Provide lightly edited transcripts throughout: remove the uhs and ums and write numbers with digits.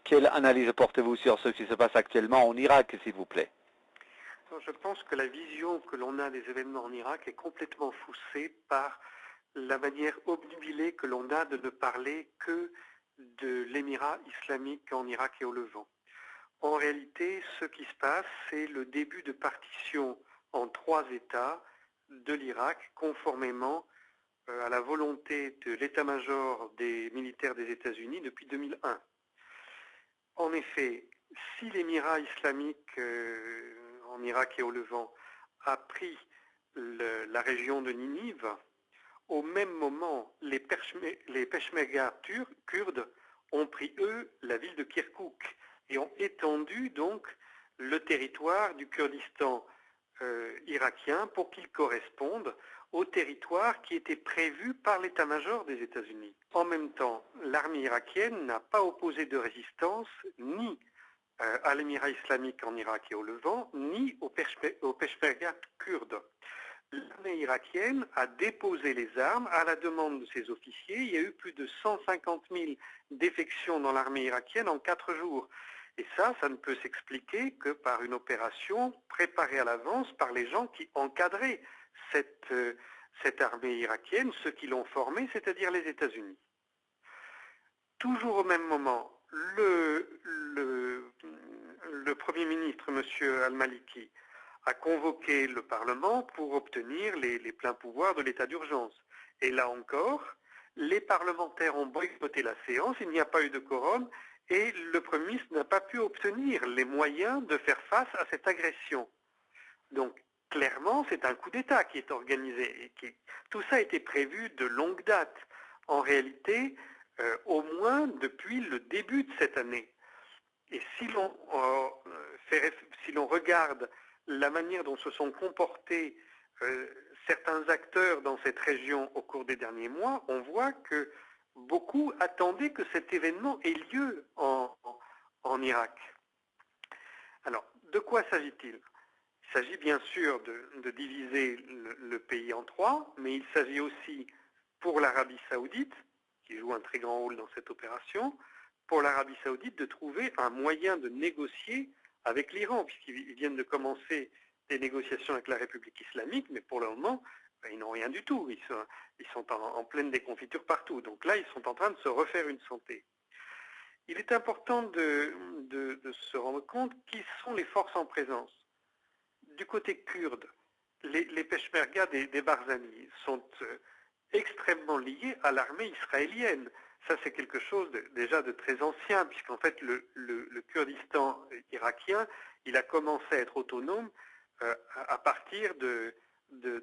Quelle analyse portez-vous sur ce qui se passe actuellement en Irak, s'il vous plaît? Je pense que la vision que l'on a des événements en Irak est complètement faussée par la manière obnubilée que l'on a de ne parler que de l'émirat islamique en Irak et au Levant. En réalité, ce qui se passe, c'est le début de partition en 3 États de l'Irak, conformément à la volonté de l'état-major des militaires des États-Unis depuis 2001. En effet, si l'émirat islamique en Irak et au Levant a pris la région de Ninive, au même moment, les Peshmerga kurdes ont pris, eux, la ville de Kirkouk et ont étendu donc le territoire du Kurdistan irakien pour qu'il corresponde au territoire qui était prévu par l'état-major des États-Unis. En même temps, l'armée irakienne n'a pas opposé de résistance ni à l'émirat islamique en Irak et au Levant, ni aux Peshmerga kurdes. L'armée irakienne a déposé les armes à la demande de ses officiers. Il y a eu plus de 150 000 défections dans l'armée irakienne en 4 jours. Et ça ne peut s'expliquer que par une opération préparée à l'avance par les gens qui encadraient cette armée irakienne, ceux qui l'ont formée, c'est-à-dire les États-Unis. Toujours au même moment, le Premier ministre, M. Al-Maliki, a convoqué le Parlement pour obtenir les pleins pouvoirs de l'état d'urgence. Et là encore, les parlementaires ont boycotté la séance, il n'y a pas eu de quorum, et le Premier ministre n'a pas pu obtenir les moyens de faire face à cette agression. Donc, clairement, c'est un coup d'État qui est organisé. Tout ça a été prévu de longue date. En réalité, au moins depuis le début de cette année. Et si l'on regarde la manière dont se sont comportés certains acteurs dans cette région au cours des derniers mois, on voit que beaucoup attendaient que cet événement ait lieu en Irak. Alors, de quoi s'agit-il? Il s'agit bien sûr de diviser le pays en 3, mais il s'agit aussi pour l'Arabie Saoudite, qui joue un très grand rôle dans cette opération, pour l'Arabie Saoudite de trouver un moyen de négocier avec l'Iran, puisqu'ils viennent de commencer des négociations avec la République islamique, mais pour le moment, ils n'ont rien du tout. Ils sont en pleine déconfiture partout. Donc là, ils sont en train de se refaire une santé. Il est important de se rendre compte qui sont les forces en présence. Du côté kurde, les Peshmerga des Barzani sont extrêmement liés à l'armée israélienne. Ça, c'est quelque chose déjà de très ancien, puisqu'en fait, le Kurdistan irakien, il a commencé à être autonome à partir de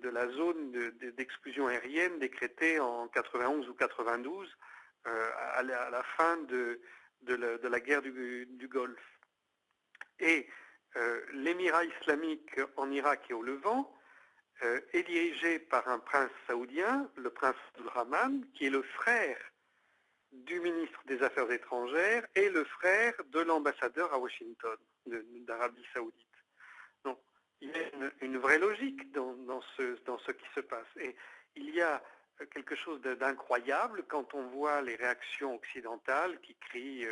la zone d'exclusion aérienne décrétée en 91 ou 92, à la fin de la guerre du Golfe. Et l'émirat islamique en Irak et au Levant est dirigé par un prince saoudien, le prince Abdulrahman, qui est le frère du ministre des Affaires étrangères et le frère de l'ambassadeur à Washington d'Arabie Saoudite. Donc, il y a une vraie logique dans ce qui se passe. Et il y a quelque chose d'incroyable quand on voit les réactions occidentales qui crient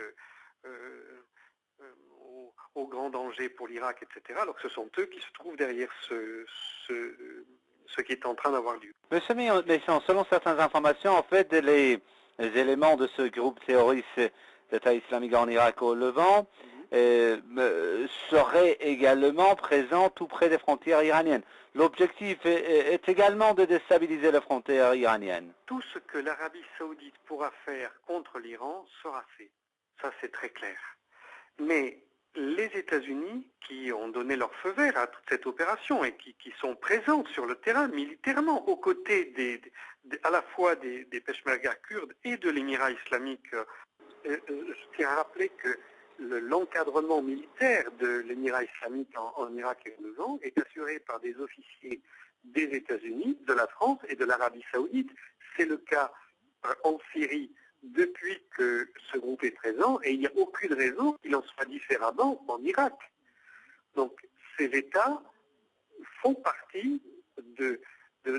au grand danger pour l'Irak, etc., alors que ce sont eux qui se trouvent derrière ce qui est en train d'avoir lieu. Monsieur Messon, selon certaines informations, en fait, les éléments de ce groupe terroriste d'État islamique en Irak au Levant seraient également présents tout près des frontières iraniennes. L'objectif est également de déstabiliser les frontières iraniennes. Tout ce que l'Arabie Saoudite pourra faire contre l'Iran sera fait. Ça, c'est très clair. Mais les États-Unis, qui ont donné leur feu vert à toute cette opération et qui sont présents sur le terrain militairement aux côtés à la fois des Peshmerga kurdes et de l'émirat islamique, je tiens à rappeler que l'encadrement militaire de l'émirat islamique en Irak et au Levant est assuré par des officiers des États-Unis, de la France et de l'Arabie Saoudite. C'est le cas en Syrie depuis que ce groupe est présent, et il n'y a aucune raison qu'il en soit différemment en Irak. Donc ces États font partie de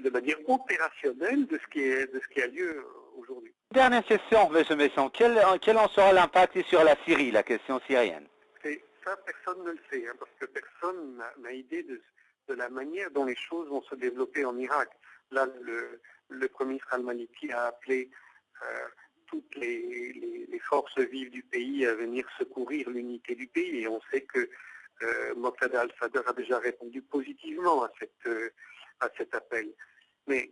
manière opérationnelle de ce qui a lieu aujourd'hui. Dernière question, M. Messon. Quel en sera l'impact sur la Syrie, la question syrienne? Et ça, personne ne le sait, hein, parce que personne n'a idée de la manière dont les choses vont se développer en Irak. Là, le Premier ministre al-Maliki a appelé toutes les forces vives du pays à venir secourir l'unité du pays, et on sait que Moqtada al-Sadr a déjà répondu positivement à cet appel. Mais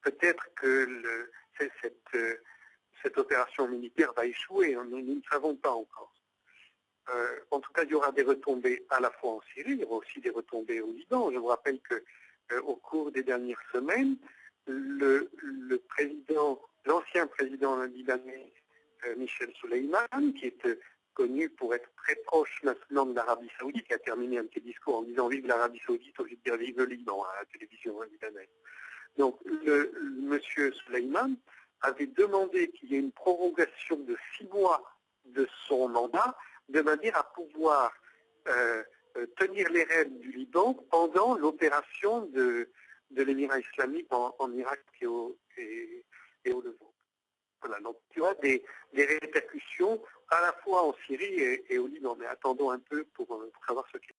peut-être que cette opération militaire va échouer, hein, nous ne savons pas encore. En tout cas, il y aura des retombées à la fois en Syrie, il y aura aussi des retombées au Liban. Je vous rappelle que au cours des dernières semaines, l'ancien président libanais Michel Soleiman, qui est connu pour être très proche maintenant de l'Arabie Saoudite, qui a terminé un petit discours en disant vive l'Arabie Saoudite au lieu de dire vive le Liban à la télévision libanaise. Donc, monsieur Soleiman avait demandé qu'il y ait une prorogation de 6 mois de son mandat, de manière à pouvoir tenir les rênes du Liban pendant l'opération de l'émirat islamique en Irak et au Levant. Voilà, donc il y aura des répercussions à la fois en Syrie et au Liban, mais attendons un peu pour savoir ce qu'il y a.